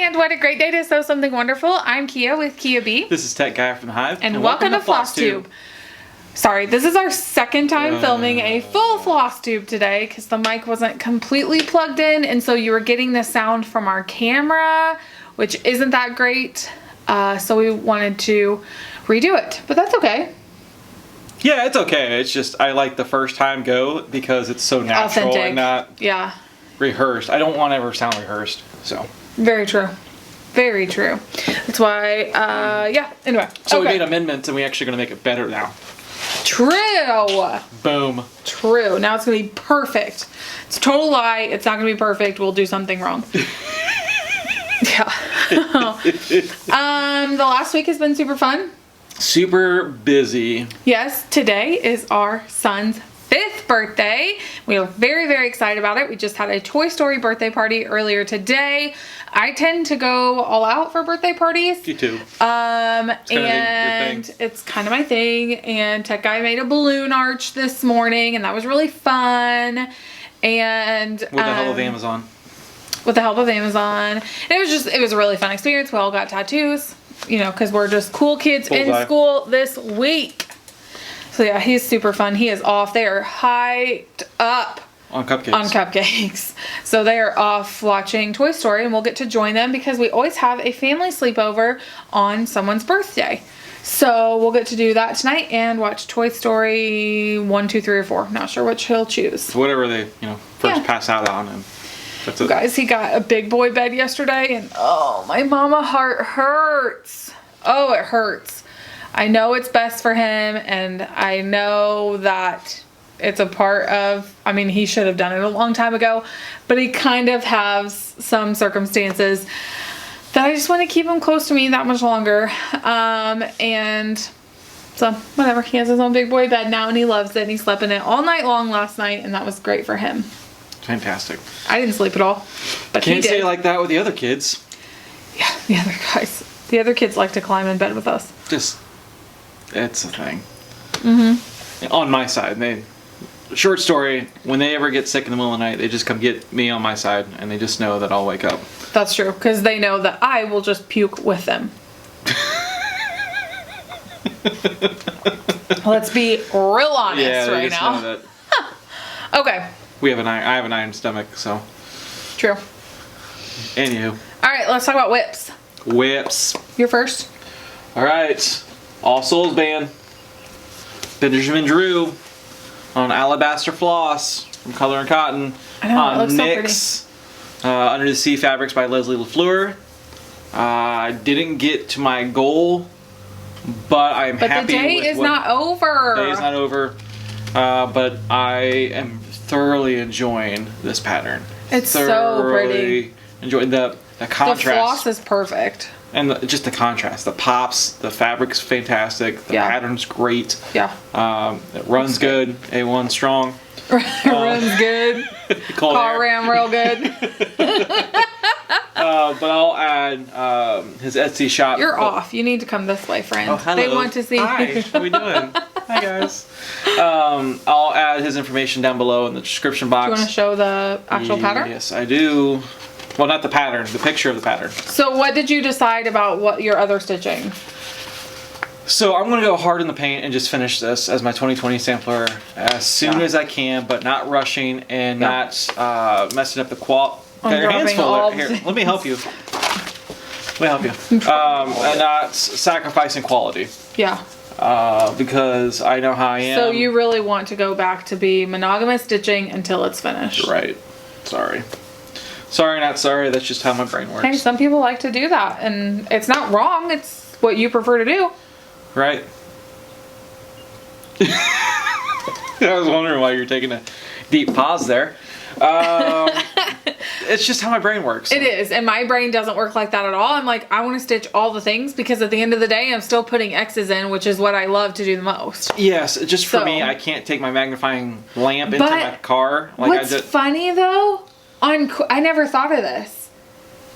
And what a great day to sew something wonderful. I'm Kia with Kia B. This is Tech Guy from Hive. And welcome to Flosstube. Sorry, this is our second time filming a full Flosstube today because the mic wasn't completely plugged in, and so you were getting the sound from our camera, which isn't that great. So we wanted to redo it, but that's okay. Yeah, it's okay. It's just I like the first time go because it's so natural. Authentic. And not rehearsed. I don't want to ever sound rehearsed. So very true. Very true. That's why, anyway. So we made amendments and we're actually going to make it better now. True. Boom. True. Now it's going to be perfect. It's a total lie. It's not going to be perfect. We'll do something wrong. Yeah. The last week has been super fun. Super busy. Yes. Today is our son's 5th birthday. We are very, very excited about it. We just had a Toy Story birthday party earlier today. I tend to go all out for birthday parties. You too. It's kind of my thing. And Tech Guy made a balloon arch this morning, and that was really fun. And with the help of Amazon. With the help of Amazon. And it was a really fun experience. We all got tattoos, because we're just cool kids in school this week. So yeah, he's super fun. He is off. They are hyped up on cupcakes. So they are off watching Toy Story, and we'll get to join them because we always have a family sleepover on someone's birthday. So we'll get to do that tonight and watch Toy Story 1, 2, 3, or 4. Not sure which he'll choose. Whatever they, first pass out on him. That's it. Guys, he got a big boy bed yesterday, and oh, my mama heart hurts. Oh, it hurts. I know it's best for him, and I know that it's a part of, he should have done it a long time ago, but he kind of has some circumstances that I just want to keep him close to me that much longer. And so, whatever. He has his own big boy bed now, and he loves it, and he slept in it all night long last night, and that was great for him. Fantastic. I didn't sleep at all, but he did. Can't say it like that with the other kids. Yeah, the other guys. The other kids like to climb in bed with us. It's a thing. Mm-hmm. On my side, short story, when they ever get sick in the middle of the night, they just come get me on my side, and they just know that I'll wake up. That's true, because they know that I will just puke with them. Let's be real honest right now. Know that. Okay. I have an iron stomach, so. True. Anywho. All right, let's talk about whips. Whips. You're first. All right. All Souls Band. Benjamin Drew on Alabaster Floss from Color and Cotton. I know, it looks so pretty. Under the Sea Fabrics by Leslie LaFleur. I didn't get to my goal, but I'm happy with But the day is not over. The day is not over. But I am thoroughly enjoying this pattern. It's so pretty. Enjoying the contrast. The floss is perfect. And just the contrast. The pops, the fabric's fantastic. The pattern's great. Yeah. It runs good. A1 strong. Runs good. Car ram real good. But I'll add his Etsy shop. You're off. You need to come this way, friend. Oh, hello. They want to see you. Hi, how we doing? Hi, guys. I'll add his information down below in the description box. Do you want to show the actual pattern? Yes, I do. Well, not the pattern, the picture of the pattern. So what did you decide about what your other stitching? So I'm going to go hard in the paint and just finish this as my 2020 sampler as soon as I can, but not rushing and not messing up the quality. Got your hands full there. Here, let me help you. And not sacrificing quality. Yeah. Because I know how I am. So you really want to go back to be monogamous stitching until it's finished. Right. Sorry. Sorry, not sorry. That's just how my brain works. Hey, some people like to do that, and it's not wrong. It's what you prefer to do. Right. I was wondering why you were taking a deep pause there. It's just how my brain works. It is, and my brain doesn't work like that at all. I'm like, I want to stitch all the things because at the end of the day, I'm still putting X's in, which is what I love to do the most. Yes, just for me, I can't take my magnifying lamp into my car. Like what's funny though, I never thought of this.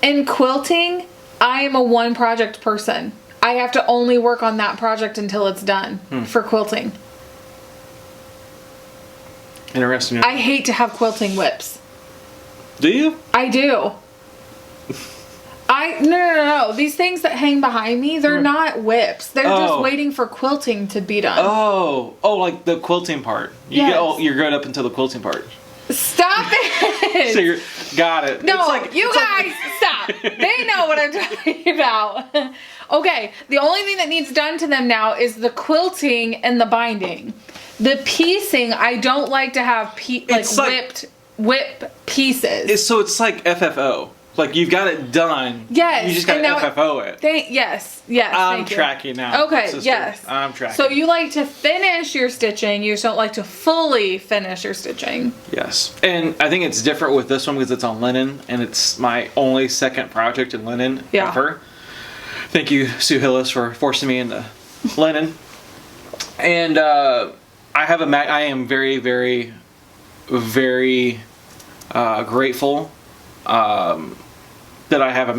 In quilting, I am a one project person. I have to only work on that project until it's done for quilting. Interesting. I hate to have quilting whips. Do you? I do. No. These things that hang behind me, they're not whips. They're just waiting for quilting to be done. Oh, like the quilting part. You're good up until the quilting part. Stop it! So you're got it. No, stop. They know what I'm talking about. Okay, the only thing that needs done to them now is the quilting and the binding. The piecing, I don't like to have whip pieces. It's like FFO. Like, you've got it done. Yes. You just got to FFO it. Yes. I'm tracking now. Okay, sister. yes. I'm tracking. So you like to finish your stitching. You just don't like to fully finish your stitching. Yes. And I think it's different with this one because it's on linen. And it's my only second project in linen ever. Thank you, Sue Hillis, for forcing me into linen. And I am very, very, very grateful that I have a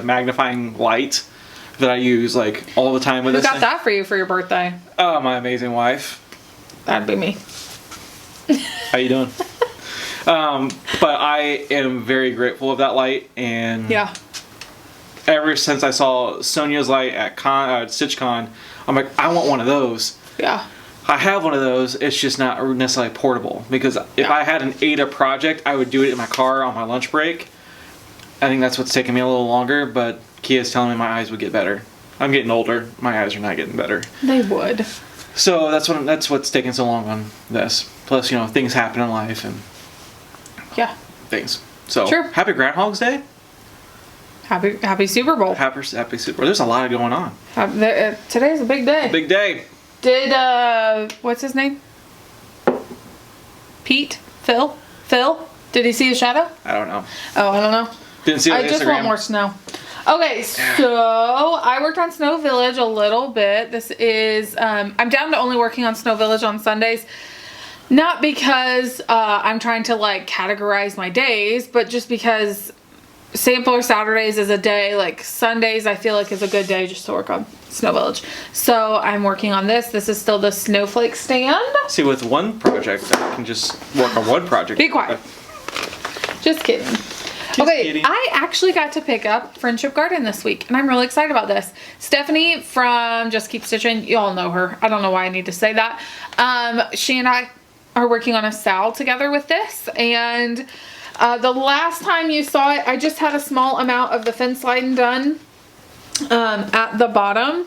magnifying light that I use like all the time with this. Who got that for you for your birthday? Oh, my amazing wife. That'd be me. How you doing? But I am very grateful of that light, and ever since I saw Sonia's light at StitchCon, I'm like, I want one of those. Yeah. I have one of those. It's just not necessarily portable, because if I had an Ada project, I would do it in my car on my lunch break. I think that's what's taking me a little longer, but Kia's telling me my eyes would get better. I'm getting older. My eyes are not getting better. They would. So that's what's taking so long on this. Plus, things happen in life and things. So Happy Groundhog's Day. Happy Super Bowl. Happy Super Bowl. There's a lot going on. Today's a big day. A big day. Did what's his name? Phil? Did he see a shadow? I don't know. Oh, I don't know. Didn't see it on I just Instagram. want more snow. Okay, so I worked on Snow Village a little bit. This is, I'm down to only working on Snow Village on Sundays. Not because I'm trying to like categorize my days, but just because Sampler Saturdays is a day, like Sundays I feel like is a good day just to work on Snow Village. So I'm working on this. This is still the snowflake stand. See, with one project, I can just work on one project. Be quiet. Just kidding. Okay, I actually got to pick up Friendship Garden this week, and I'm really excited about this. Stephanie from Just Keep Stitching, you all know her. I don't know why I need to say that. She and I are working on a SAL together with this, and the last time you saw it, I just had a small amount of the fence line done at the bottom.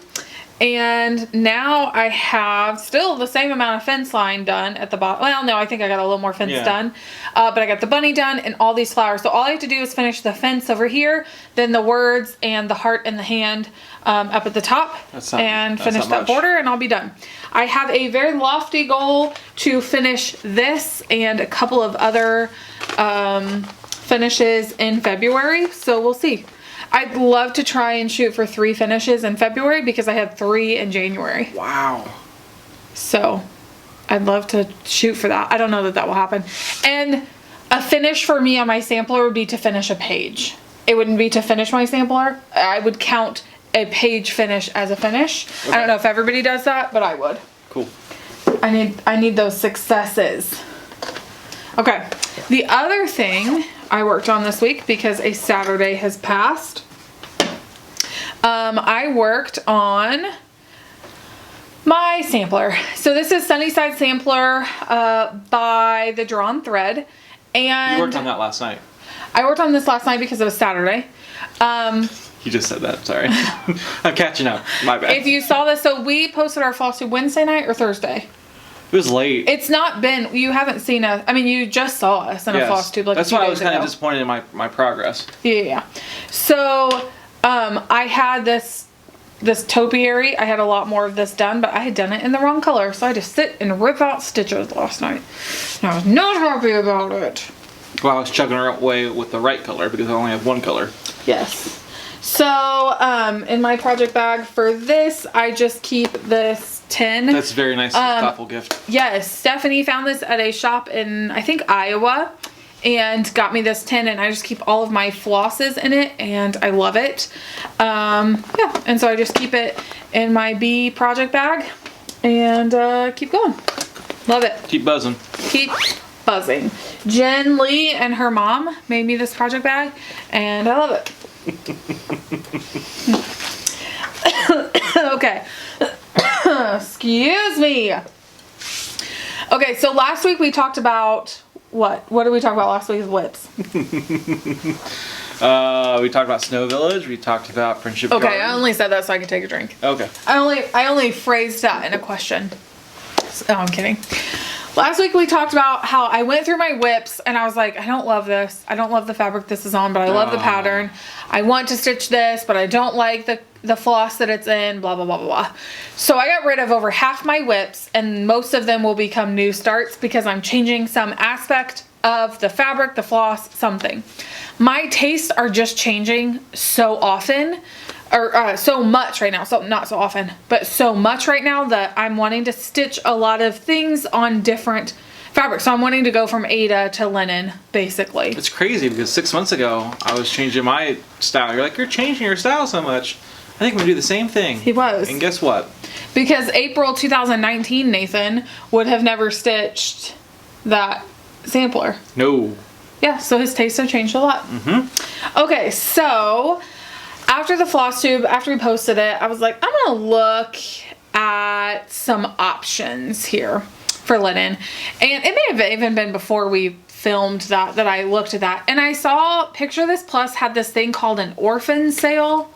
And now I have still the same amount of fence line done at the bottom. Well, no, I think I got a little more fence done. But I got the bunny done and all these flowers. So all I have to do is finish the fence over here, then the words and the heart and the hand up at the top, and finish that border, and I'll be done. I have a very lofty goal to finish this and a couple of other finishes in February. So we'll see. I'd love to try and shoot for 3 finishes in February because I had 3 in January. Wow. So I'd love to shoot for that. I don't know that will happen. And a finish for me on my sampler would be to finish a page. It wouldn't be to finish my sampler. I would count a page finish as a finish. Okay. I don't know if everybody does that, but I would. Cool. I need those successes. Okay. The other thing I worked on this week, because a Saturday has passed, I worked on my sampler. So this is Sunnyside Sampler by the Drawn Thread. And you worked on that last night. I worked on this last night because it was Saturday. You just said that, sorry. I'm catching up, my bad. If you saw this, so we posted our Flosstube Wednesday night or Thursday? It was late. It's not been, you haven't seen us, I mean, you just saw us in a Flosstube like that's why I was kind of disappointed in my progress. Yeah. So, I had this topiary, I had a lot more of this done, but I had done it in the wrong color, so I had to sit and rip out stitches last night. And I was not happy about it. Well, I was chugging away with the right color because I only have one color. Yes. So, in my project bag for this, I just keep this tin. That's a very nice, thoughtful gift. Yes, Stephanie found this at a shop in, I think, Iowa, and got me this tin, and I just keep all of my flosses in it, and I love it. Yeah, and so I just keep it in my B project bag, and keep going. Love it. Keep buzzing. Keep buzzing. Jen Lee and her mom made me this project bag, and I love it. Okay. Excuse me. Okay, so last week we talked about what? What did we talk about last week with whips? We talked about Snow Village. We talked about Friendship Okay, Garden. I only said that so I could take a drink. Okay. I only phrased that in a question. Oh, I'm kidding. Last week we talked about how I went through my whips and I was like, I don't love this. I don't love the fabric this is on, but I love the pattern. I want to stitch this, but I don't like the floss that it's in, blah, blah, blah, blah, blah. So I got rid of over half my whips, and most of them will become new starts because I'm changing some aspect of the fabric, the floss, something. My tastes are just changing so often, or so much right now. So not so often, but so much right now that I'm wanting to stitch a lot of things on different fabrics. So I'm wanting to go from Aida to linen, basically. It's crazy because 6 months ago, I was changing my style. You're like, you're changing your style so much. I think I'm going to do the same thing. He was. And guess what? Because April 2019, Nathan would have never stitched that sampler. No. Yeah, so his tastes have changed a lot. Mm-hmm. Okay, so after the Flosstube, after we posted it, I was like, I'm going to look at some options here for linen. And it may have even been before we filmed that I looked at that. And I saw Picture This Plus had this thing called an orphan sale.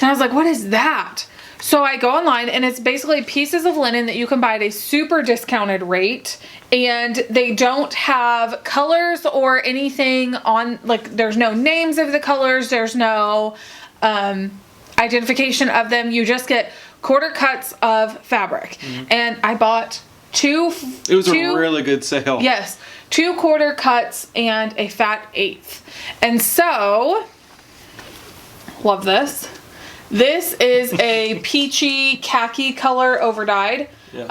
And I was like, what is that? So I go online and it's basically pieces of linen that you can buy at a super discounted rate. And they don't have colors or anything on, like there's no names of the colors. There's no identification of them. You just get quarter cuts of fabric. Mm-hmm. And I bought two. It was a really good sale. Yes. 2 quarter cuts and a fat eighth. And so, love this. This is a peachy khaki color over dyed. Yes.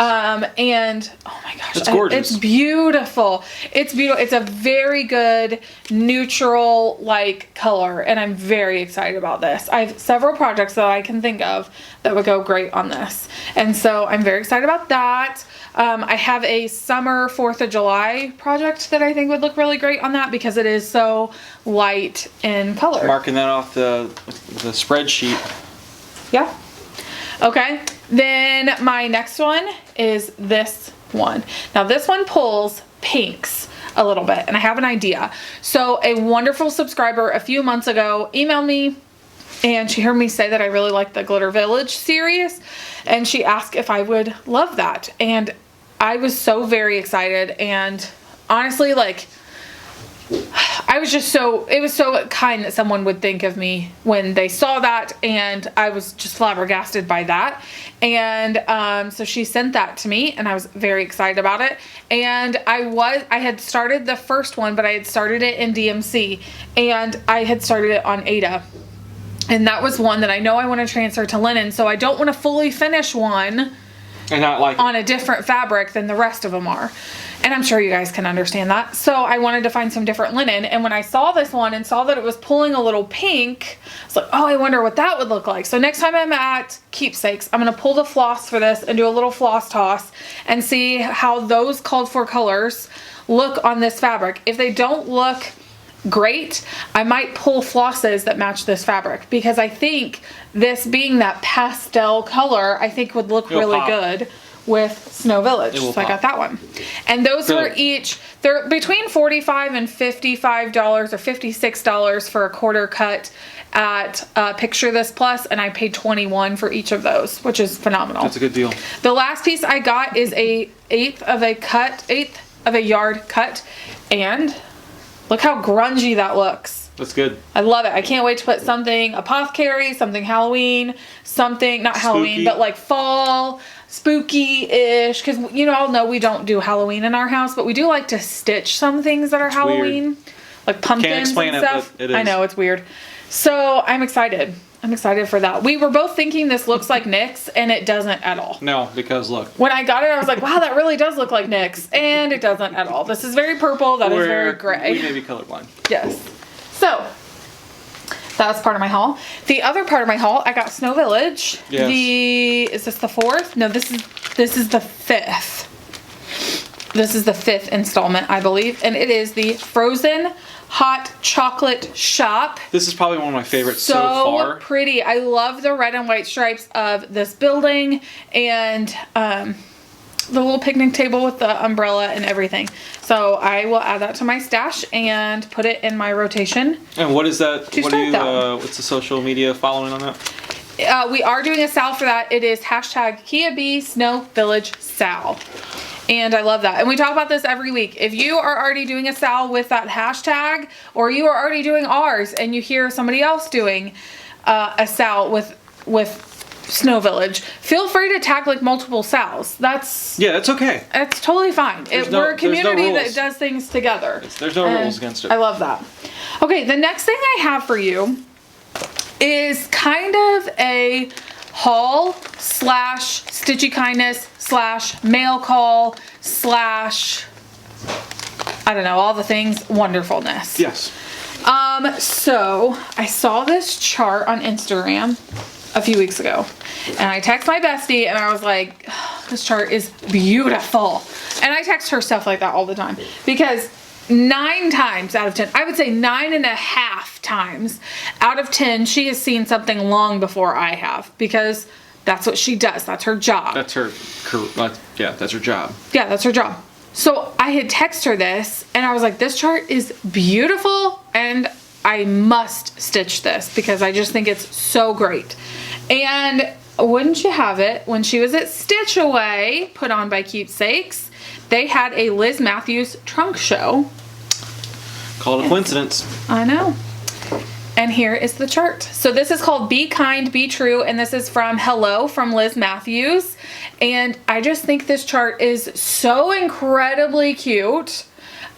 And oh my gosh, it's gorgeous. It's beautiful. It's beautiful. It's a very good neutral like color, and I'm very excited about this. I have several projects that I can think of that would go great on this, and so I'm very excited about that. I have a summer 4th of July project that I think would look really great on that because it is so light in color. Marking that off the spreadsheet. Yeah. Okay. Then my next one is this one. Now this one pulls pinks a little bit and I have an idea. So a wonderful subscriber a few months ago emailed me and she heard me say that I really like the Glitter Village series and she asked if I would love that. And I was so very excited and honestly like I was just it was so kind that someone would think of me when they saw that, and I was just flabbergasted by that. And so she sent that to me and I was very excited about it. And I had started the first one, but I had started it in DMC and I had started it on Aida. And that was one that I know I want to transfer to linen, so I don't want to fully finish one and not like on a different fabric than the rest of them are. And I'm sure you guys can understand that. So I wanted to find some different linen. And when I saw this one and saw that it was pulling a little pink, I was like, oh, I wonder what that would look like. So next time I'm at Keepsakes, I'm going to pull the floss for this and do a little floss toss and see how those called for colors look on this fabric. If they don't look great, I might pull flosses that match this fabric because I think this being that pastel color, I think would look really good with Snow Village. So I got that one. And those were each, they're between $45 and $55 or $56 for a quarter cut at Picture This Plus, and I paid $21 for each of those, which is phenomenal. That's a good deal. The last piece I got is a eighth of a yard cut, and look how grungy that looks. That's good. I love it. I can't wait to put something apothecary, something Halloween, something, not Halloween, but like fall, spooky-ish. Because you all know we don't do Halloween in our house, but we do like to stitch some things that are Halloween. Weird. Like pumpkins and stuff. It is. I know, it's weird. So I'm excited. I'm excited for that. We were both thinking this looks like NYX, and it doesn't at all. No, because look. When I got it, I was like, wow, that really does look like NYX, and it doesn't at all. This is very purple. That is very gray. We may be colorblind. Yes. So, that's part of my haul. The other part of my haul, I got Snow Village. Yes. Is this the 4th? No, this is the 5th. This is the 5th installment, I believe, and it is the Frozen Hot Chocolate Shop. This is probably one of my favorites so far. So pretty. I love the red and white stripes of this building, and the little picnic table with the umbrella and everything. So I will add that to my stash and put it in my rotation. And what is that? What's the social media following on that? We are doing a sal for that. It is hashtag Kia Bee Snow Village Sal. And I love that. And we talk about this every week. If you are already doing a sal with that hashtag, or you are already doing ours and you hear somebody else doing a sal with Snow Village, feel free to tag like multiple sals. That's okay. It's totally fine. We're a community that does things together. There's no rules against it. I love that. Okay, the next thing I have for you is kind of a haul / stitchy kindness / mail call / I don't know, all the things, wonderfulness. Yes. So I saw this chart on Instagram a few weeks ago, and I text my bestie and I was like, oh, this chart is beautiful. And I text her stuff like that all the time because 9 times out of 10, I would say 9.5 times out of 10, she has seen something long before I have, because that's what she does. That's her job. That's her job. Yeah, that's her job. So I had texted her this and I was like, this chart is beautiful and I must stitch this because I just think it's so great. And wouldn't you have it, when she was at Stitch Away, put on by Keepsakes, they had a Liz Matthews trunk show. Called a coincidence. I know. And here is the chart. So this is called Be Kind, Be True, and this is from Hello from Liz Matthews. And I just think this chart is so incredibly cute.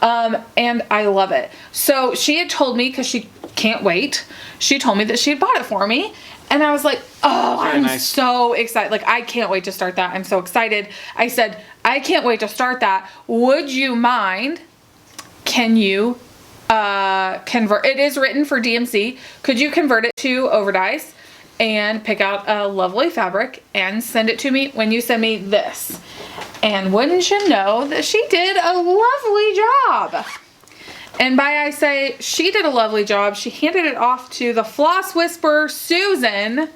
And I love it. So she had told me, because she can't wait, she told me that she had bought it for me. And I was like, oh, I'm so excited. Like, I can't wait to start that. I'm so excited. I said, I can't wait to start that. Would you mind? Can you convert? It is written for DMC. Could you convert it to overdyes and pick out a lovely fabric and send it to me when you send me this? And wouldn't you know that she did a lovely job. And by I say she did a lovely job, she handed it off to the Floss Whisperer, Susan,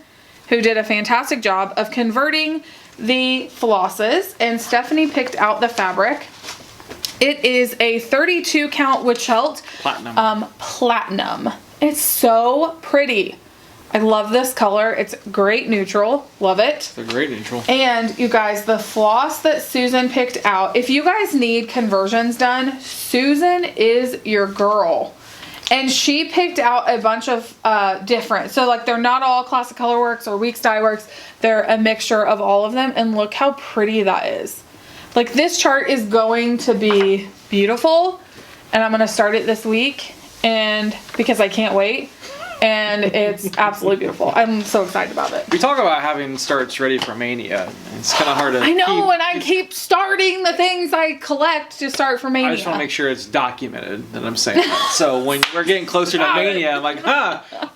who did a fantastic job of converting the flosses. And Stephanie picked out the fabric. It is a 32 count witch hilt. Platinum. It's so pretty. I love this color. It's great neutral. Love it. It's a great neutral. And you guys, the floss that Susan picked out, if you guys need conversions done, Susan is your girl. And she picked out a bunch of different, so like they're not all Classic Colorworks or Weeks Dye Works. They're a mixture of all of them. And look how pretty that is. Like, this chart is going to be beautiful. And I'm going to start it this week, and because I can't wait. And it's absolutely beautiful. I'm so excited about it. We talk about having starts ready for Mania. It's kind of hard to I know, and I keep starting the things I collect to start for Mania. I just want to make sure it's documented that I'm saying that. So when we're getting closer to Mania, I'm like,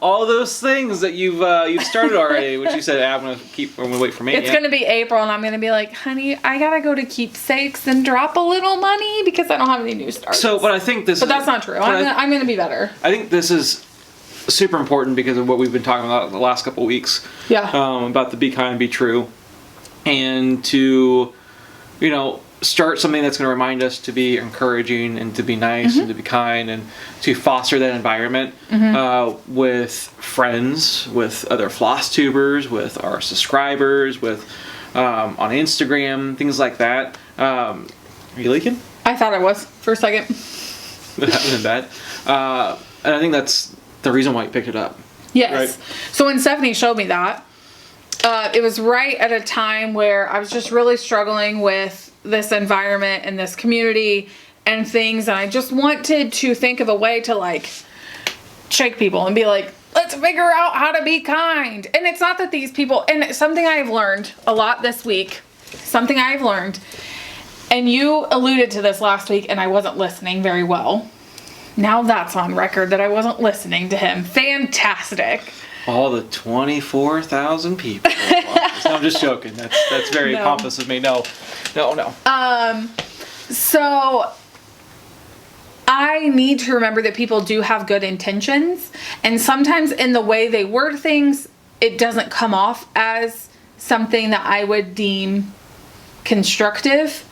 all those things that you've started already, which you said, I'm going to wait for Mania. It's going to be April, and I'm going to be like, honey, I got to go to Keepsakes and drop a little money because I don't have any new starts. So, but I think this But that's not true. I'm going to be better. I think this is super important because of what we've been talking about the last couple of weeks. Yeah. About the Be Kind, Be True. And to, start something that's going to remind us to be encouraging and to be nice and to be kind and to foster that environment with friends, with other floss tubers, with our subscribers, with on Instagram, things like that. Are you leaking? I thought I was for a second. That wasn't bad. And I think that's the reason why you picked it up. Yes. Right? So when Stephanie showed me that, it was right at a time where I was just really struggling with this environment and this community and things. And I just wanted to think of a way to like shake people and be like, let's figure out how to be kind. And it's not that these people, and something I've learned a lot this week, and you alluded to this last week and I wasn't listening very well. Now that's on record that I wasn't listening to him. Fantastic. All the 24,000 people. No, I'm just joking. That's very pompous of me. No. So I need to remember that people do have good intentions, and sometimes in the way they word things, it doesn't come off as something that I would deem constructive.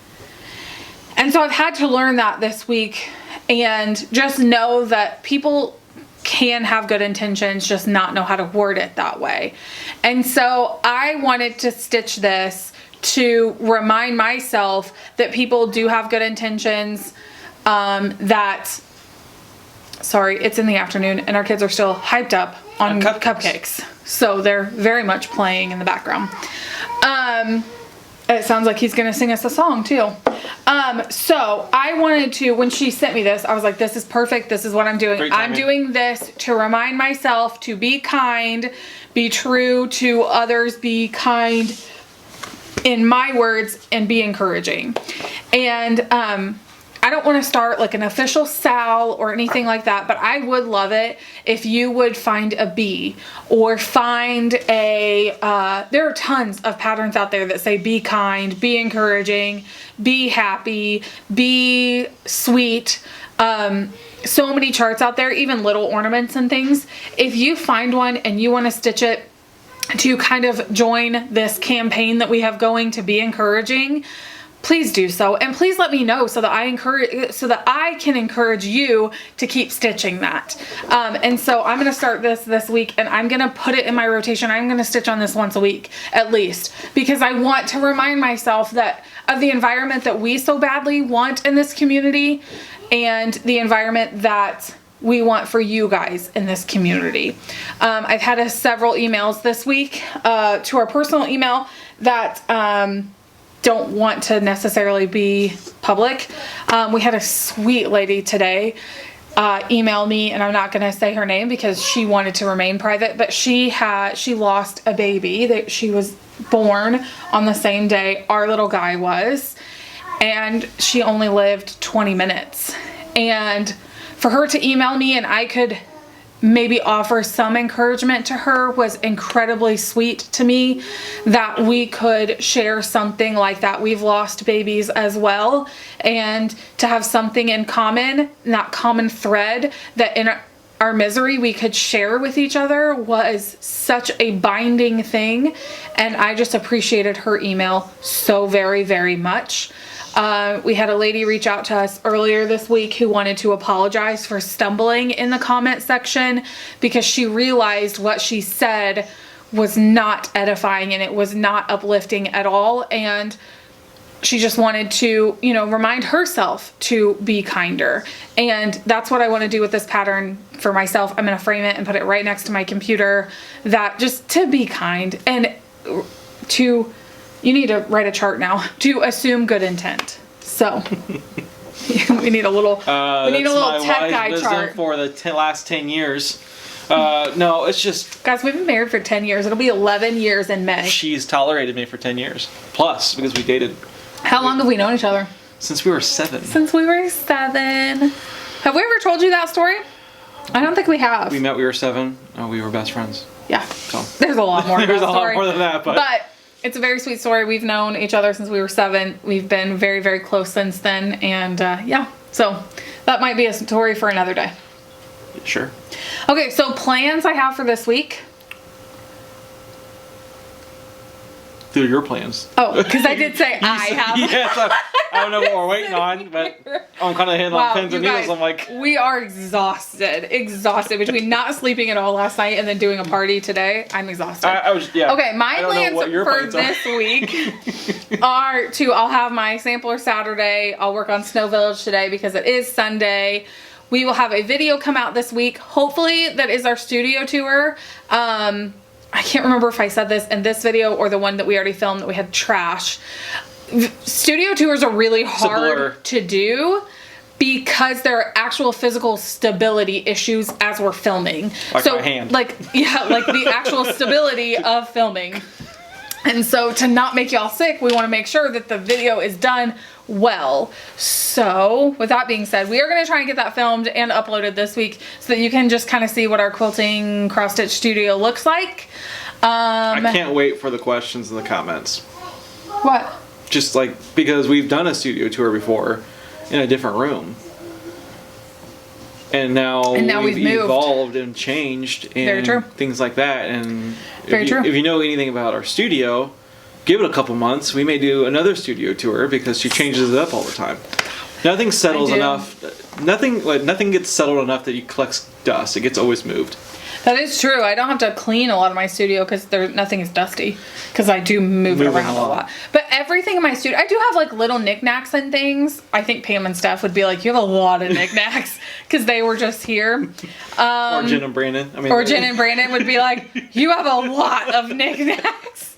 And so I've had to learn that this week, and just know that people can have good intentions, just not know how to word it that way. And so I wanted to stitch this to remind myself that people do have good intentions. Sorry, it's in the afternoon and our kids are still hyped up on cupcakes. So they're very much playing in the background. It sounds like he's going to sing us a song too. So I wanted to, when she sent me this, I was like, this is perfect. This is what I'm doing. I'm doing this to remind myself to be kind, be true to others, be kind in my words, and be encouraging. And, I don't want to start like an official sal or anything like that, but I would love it if you would find a bee or find there are tons of patterns out there that say be kind, be encouraging, be happy, be sweet. So many charts out there, even little ornaments and things. If you find one and you want to stitch it to kind of join this campaign that we have going to be encouraging, please do so, and please let me know so that I can encourage you to keep stitching that. And so I'm going to start this week, and I'm going to put it in my rotation. I'm going to stitch on this once a week at least, because I want to remind myself that of the environment that we so badly want in this community, and the environment that we want for you guys in this community. I've had several emails this week to our personal email that don't want to necessarily be public. We had a sweet lady today email me, and I'm not going to say her name because she wanted to remain private, but she lost a baby that she was born on the same day our little guy was, and she only lived 20 minutes. And for her to email me and I could maybe offer some encouragement to her was incredibly sweet to me, that we could share something like that. We've lost babies as well, and to have something in common, that common thread that in our misery we could share with each other was such a binding thing. And I just appreciated her email so very, very much. We had a lady reach out to us earlier this week who wanted to apologize for stumbling in the comment section because she realized what she said was not edifying and it was not uplifting at all. And she just wanted to, remind herself to be kinder. And that's what I want to do with this pattern for myself. I'm going to frame it and put it right next to my computer, that just to be kind and to... You need to write a chart now to assume good intent. So we need a little tech guy chart for the last 10 years. No, it's just, guys, we've been married for 10 years. It'll be 11 years in May. She's tolerated me for 10 years plus because we dated. How long have we known each other? Since we were 7. Since we were 7. Have we ever told you that story? I don't think we have. We met, we were 7. Oh, we were best friends. Yeah. So there's a lot more. There's a lot more than that, but it's a very sweet story. We've known each other since we were 7. We've been very, very close since then. And so that might be a story for another day. Sure. Okay, so plans I have for this week. Through your plans. Oh, because I did say I have. Yes, I don't know what we're waiting on, but I'm kind of hitting on pins and needles. I'm like, we are exhausted between not sleeping at all last night and then doing a party today. I'm exhausted. Okay, my plans for this week are I'll have my sampler Saturday. I'll work on Snow Village today because it is Sunday. We will have a video come out this week. Hopefully that is our studio tour. I can't remember if I said this in this video or the one that we already filmed that we had trash. Studio tours are really hard to do because there are actual physical stability issues as we're filming. Like my hand. Like the actual stability of filming. And so to not make y'all sick, we want to make sure that the video is done well. So with that being said, we are going to try and get that filmed and uploaded this week so that you can just kind of see what our quilting cross stitch studio looks like. I can't wait for the questions in the comments. What? just like because we've done a studio tour before in a different room. And now we've evolved and changed and things like that. And if you know anything about our studio, give it a couple months. We may do another studio tour because she changes it up all the time. Nothing settles enough. Nothing gets settled enough that you collect dust. It gets always moved. That is true. I don't have to clean a lot of my studio because nothing is dusty because I do move it around a lot. But everything in my studio, I do have like little knickknacks and things. I think Pam and Steph would be like, you have a lot of knickknacks because they were just here. Or Jen and Brandon. Jen and Brandon would be like, you have a lot of knickknacks.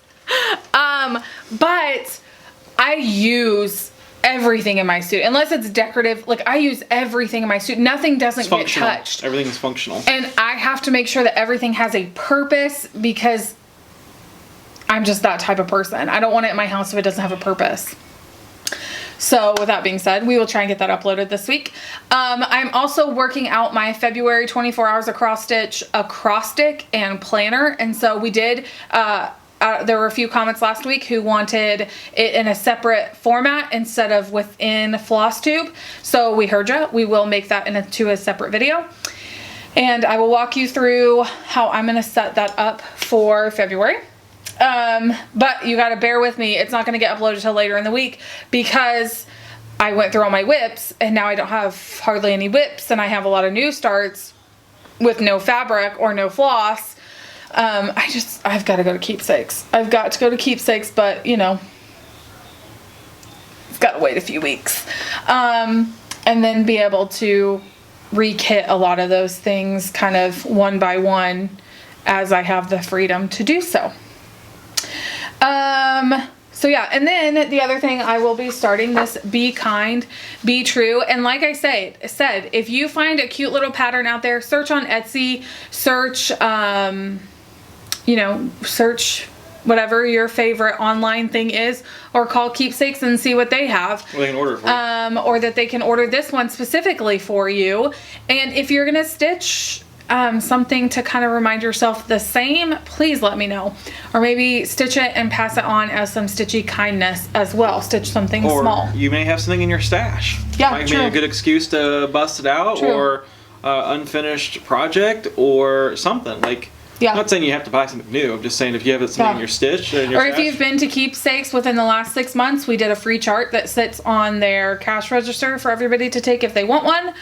But I use everything in my studio, unless it's decorative. Like I use everything in my studio. Nothing doesn't get touched. Everything is functional. And I have to make sure that everything has a purpose because I'm just that type of person. I don't want it in my house if it doesn't have a purpose. So with that being said, we will try and get that uploaded this week. I'm also working out my February 24 hours across stitch acrostic and planner. And so we did, there were a few comments last week who wanted it in a separate format instead of within Flosstube. So we heard you. We will make that into a separate video. And I will walk you through how I'm going to set that up for February. But you got to bear with me. It's not going to get uploaded till later in the week because I went through all my whips and now I don't have hardly any whips and I have a lot of new starts with no fabric or no floss. I've got to go to Keepsakes. I've got to go to Keepsakes, but you know, it's got to wait a few weeks. And then be able to re-kit a lot of those things kind of one by one as I have the freedom to do so. So yeah, and then the other thing, I will be starting this Be Kind, Be True. And like I said, if you find a cute little pattern out there, search on Etsy, search, search whatever your favorite online thing is, or call Keepsakes and see what they have. Or they can order it for you. Or that they can order this one specifically for you. And if you're going to stitch something to kind of remind yourself the same, please let me know. Or maybe stitch it and pass it on as some stitchy kindness as well. Stitch something small. You may have something in your stash. Yeah, might be a good excuse to bust it out, or unfinished project or something. Like, I'm not saying you have to buy something new. I'm just saying if you have something in your stitch. Or if you've been to Keepsakes within the last 6 months, we did a free chart that sits on their cash register for everybody to take if they want one.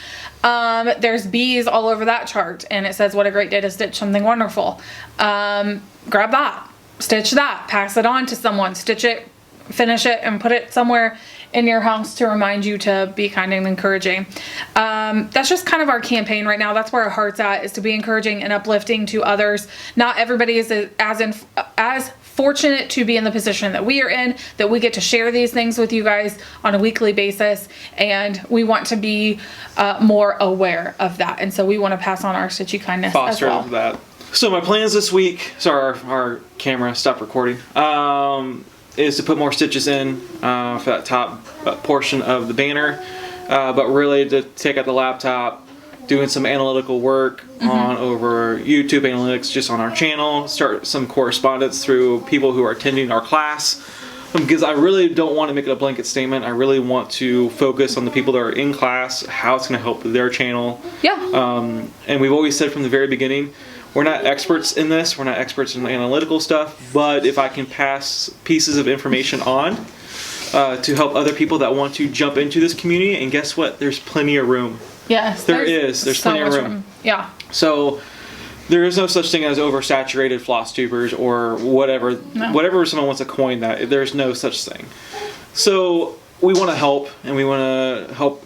There's bees all over that chart, and it says, what a great day to stitch something wonderful. Grab that, stitch that, pass it on to someone, stitch it, finish it, and put it somewhere in your house to remind you to be kind and encouraging. That's just kind of our campaign right now. That's where our heart's at, is to be encouraging and uplifting to others. Not everybody is as fortunate to be in the position that we are in, that we get to share these things with you guys on a weekly basis, and we want to be more aware of that. And so we want to pass on our stitchy kindness as well. That. So my plans this week, sorry, our camera stopped recording, is to put more stitches in for that top portion of the banner, but really to take out the laptop, doing some analytical work on over YouTube analytics just on our channel, start some correspondence through people who are attending our class, because I really don't want to make it a blanket statement. I really want to focus on the people that are in class, how it's going to help their channel. Yeah. And we've always said from the very beginning, we're not experts in this. We're not experts in the analytical stuff, but if I can pass pieces of information on to help other people that want to jump into this community, and guess what? There's plenty of room. Yes, there's so plenty of room. Yeah. So there is no such thing as oversaturated floss tubers or whatever. No. Whatever someone wants to coin that, there's no such thing. So we want to help, and we want to help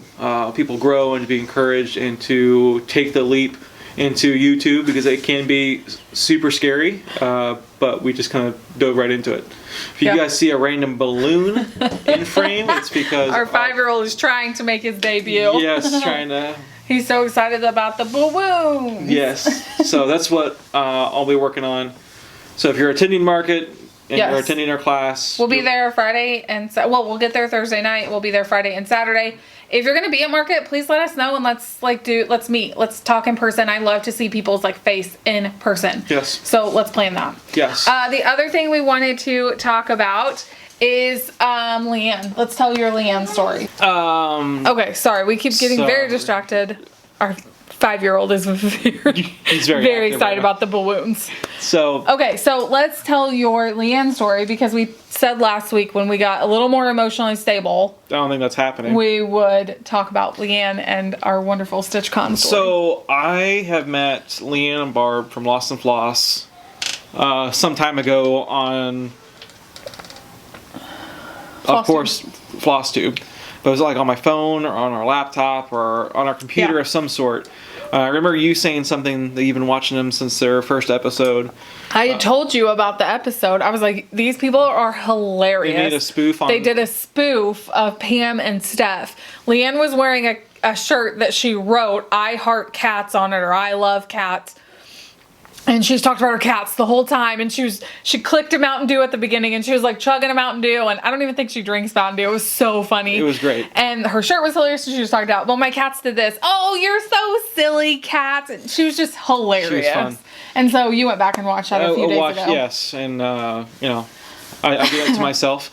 people grow and to be encouraged and to take the leap into YouTube, because it can be super scary, but we just kind of dove right into it. If you guys see a random balloon in frame, it's because our 5-year-old is trying to make his debut. Yes, trying to. He's so excited about the balloon. Yes, so that's what I'll be working on. So if you're attending market and you're attending our class, we'll be there Friday and we'll get there Thursday night. We'll be there Friday and Saturday. If you're going to be at market, please let us know and let's meet. Let's talk in person. I love to see people's face in person. Yes. So let's plan that. Yes. The other thing we wanted to talk about is Leanne. Let's tell your Leanne story. Okay, sorry, we keep getting very distracted. Our 5-year-old is he's very excited right about the balloons. So okay, so let's tell your Leanne story, because we said last week when we got a little more emotionally stable, I don't think that's happening. We would talk about Leanne and our wonderful StitchCon story. So I have met Leanne and Barb from Lost and Floss some time ago on, of course, Flosstube. But it was like on my phone or on our laptop or on our computer of some sort. I remember you saying something that you've been watching them since their first episode. I had told you about the episode. I was like, these people are hilarious. They made a spoof on... They did a spoof of Pam and Steph. Leanne was wearing a shirt that she wrote, I heart cats on it, or I love cats. And she's talked about her cats the whole time, and she clicked a Mountain Dew at the beginning, and she was like chugging a Mountain Dew, and I don't even think she drinks Mountain Dew. It was so funny. It was great. And her shirt was hilarious, and she was talking about, well, my cats did this. Oh, you're so silly, cats. And she was just hilarious. She was fun. And so you went back and watched that a few days ago. Yes, and you know, I do that to myself.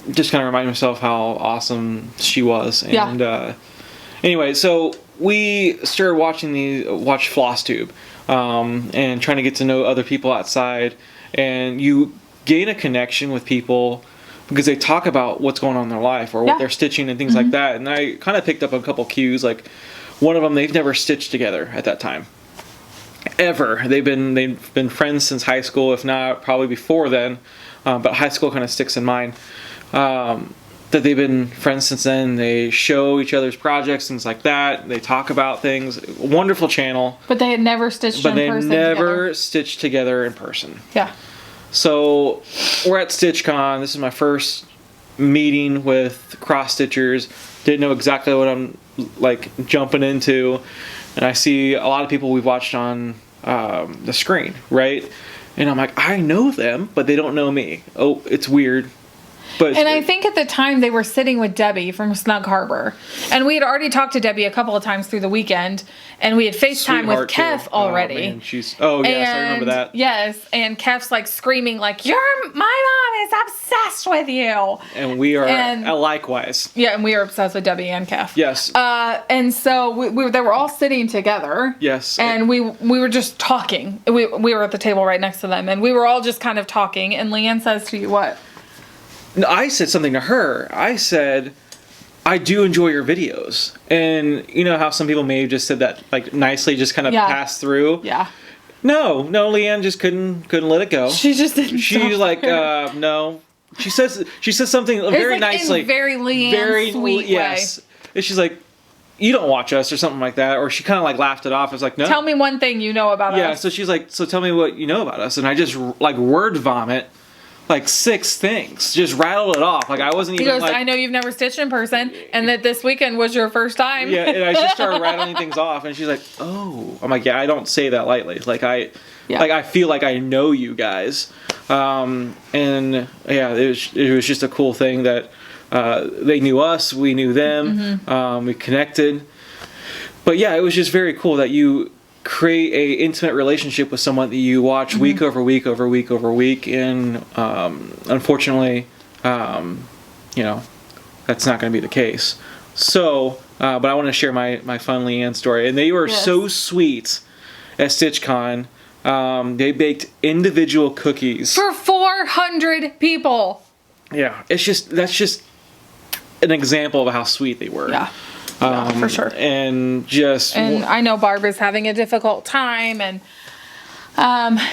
Just kind of remind myself how awesome she was. And anyway, so we started watch Flosstube. And trying to get to know other people outside, and you gain a connection with people because they talk about what's going on in their life or what they're stitching and things like that. And I kind of picked up a couple cues. Like one of them, they've never stitched together at that time, ever. They've been friends since high school, if not probably before then. But high school kind of sticks in mind. That they've been friends since then. They show each other's projects, things like that. They talk about things. Wonderful channel. But they had never stitched in person But they never stitched together in person. Yeah. So we're at StitchCon. This is my first meeting with cross stitchers. Didn't know exactly what I'm like jumping into. And I see a lot of people we've watched on the screen, right? And I'm like, I know them, but they don't know me. Oh, it's weird. And I think at the time they were sitting with Debbie from Snug Harbor. And we had already talked to Debbie a couple of times through the weekend. And we had FaceTime with Kef already. Yes, I remember that. Yes, and Kef's like screaming like, my mom is obsessed with you. And we are likewise. Yeah, and we are obsessed with Debbie and Kef. Yes. And so they were all sitting together. Yes. And we were just talking. We were at the table right next to them. And we were all just kind of talking. And Leanne says to you, what? No, I said something to her. I said, I do enjoy your videos. And you know how some people may have just said that like nicely, just kind of passed through? Yeah. No, Leanne just couldn't let it go. She just didn't. She's like, no. She says something very nicely. In very Leanne sweet way. And she's like, you don't watch us or something like that. Or she kind of like laughed it off. I was like, no. Tell me one thing you know about us. Yeah, so she's like, so tell me what you know about us. And I just like word vomit. Like 6 things, just rattled it off. Like I wasn't even. He goes, like, I know you've never stitched in person, and that this weekend was your first time. Yeah, and I just started rattling things off, and she's like, "Oh," I'm like, "Yeah, I don't say that lightly. Like I feel like I know you guys." And yeah, it was just a cool thing that they knew us, we knew them, we connected. But yeah, it was just very cool that you create a intimate relationship with someone that you watch week over week over week over week, and unfortunately you know, that's not going to be the case. So but I want to share my fun Leanne story, and they were so sweet at StitchCon. They baked individual cookies for 400 people. Yeah, that's just an example of how sweet they were. Yeah, for sure. And I know Barb is having a difficult time, and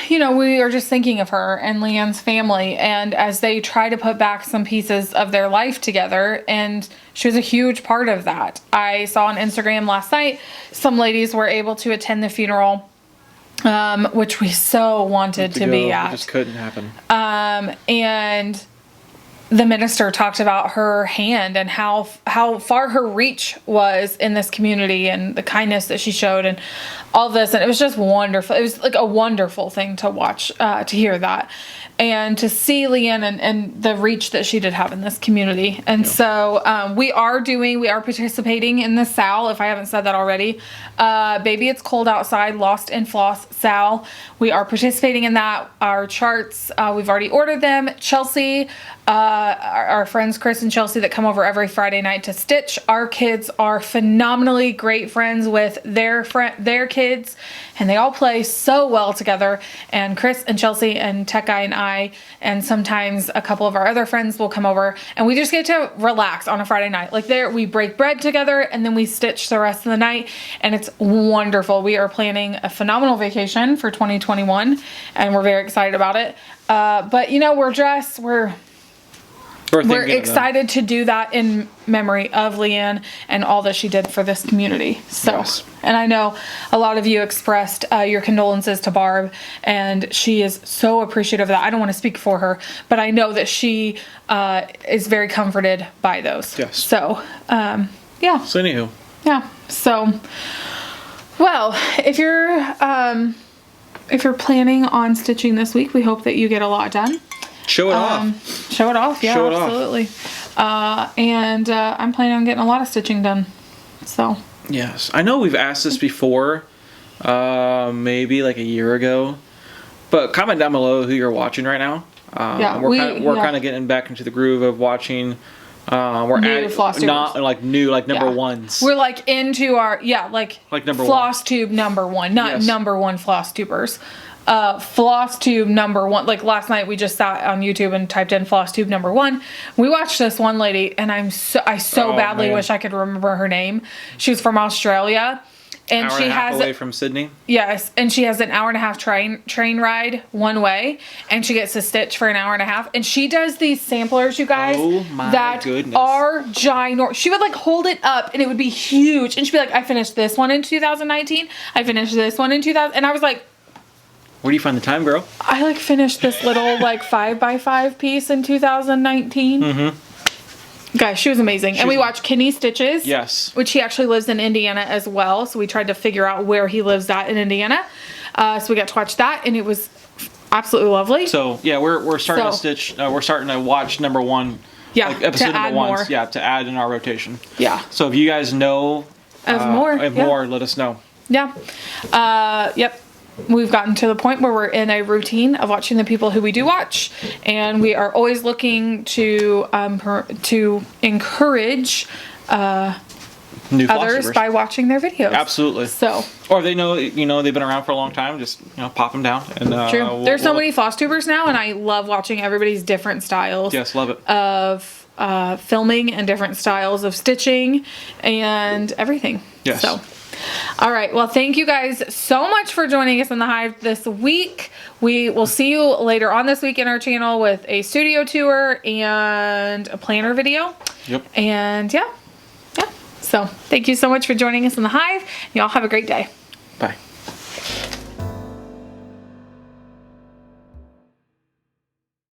you know, we are just thinking of her and Leanne's family, and as they try to put back some pieces of their life together, and she was a huge part of that. I saw on Instagram last night some ladies were able to attend the funeral, which we so wanted to be at. It just couldn't happen. And the minister talked about her hand and how far her reach was in this community and the kindness that she showed and all this. And it was just wonderful. It was like a wonderful thing to watch, to hear that and to see Leanne and the reach that she did have in this community. And so we are participating in the Sal, if I haven't said that already. Baby It's Cold Outside, Lost in Floss Sal. We are participating in that. Our charts, we've already ordered them. Chelsea, our friends Chris and Chelsea that come over every Friday night to stitch. Our kids are phenomenally great friends with their kids, and they all play so well together. And Chris and Chelsea and Tech Guy and I, and sometimes a couple of our other friends will come over, and we just get to relax on a Friday night. Like we break bread together, and then we stitch the rest of the night, and it's wonderful. We are planning a phenomenal vacation for 2021, and we're very excited about it. But you know, we're excited to do that in memory of Leanne and all that she did for this community. So, and I know a lot of you expressed your condolences to Barb, and she is so appreciative of that. I don't want to speak for her, but I know that she is very comforted by those. Yes. So, yeah. So anywho. Yeah. So, well, if you're planning on stitching this week, we hope that you get a lot done. Show it off. Show it off. Yeah, Show it absolutely. And I'm planning on getting a lot of stitching done. So. Yes. I know we've asked this before, maybe like a year ago, but comment down below who you're watching right now. We're kind of getting back into the groove of watching. We're new Flosstubers. Not like new, like number ones. We're like into our like number Flosstube number one, not number one Flosstubers. Flosstube number one. Like last night we just sat on YouTube and typed in Flosstube number one. We watched this one lady, and I so badly wish I could remember her name. She was from Australia, and she has away from Sydney. Yes, and she has an hour and a half train ride one way, and she gets to stitch for an hour and a half. And she does these samplers, you guys. Oh my goodness. Are ginormous. She would like hold it up, and it would be huge. And she'd be like, "I finished this one in 2019. I finished this one in 2000." And I was like, where do you find the time, girl? I like finished this little like 5x5 piece in 2019. Mm-hmm. Guys, she was amazing. And we watched Kenny Stitches. Yes. Which he actually lives in Indiana as well. So we tried to figure out where he lives at in Indiana. So we got to watch that, and it was absolutely lovely. So yeah, we're starting to stitch. We're starting to watch number one. Yeah. Like episode number one. More. Yeah, to add in our rotation. Yeah. So if you guys know of more, let us know. Yeah. Yep. We've gotten to the point where we're in a routine of watching the people who we do watch, and we are always looking to encourage new others by watching their videos. Absolutely. So, or they know, they've been around for a long time. Just pop them down. And true. There's so many Flosstubers now, and I love watching everybody's different styles. Yes, love it. Of filming and different styles of stitching and everything. Yes. So. All right. Well, thank you guys so much for joining us in the Hive this week. We will see you later on this week in our channel with a studio tour and a planner video. Yep. And yeah. So thank you so much for joining us in the Hive. Y'all have a great day. Bye.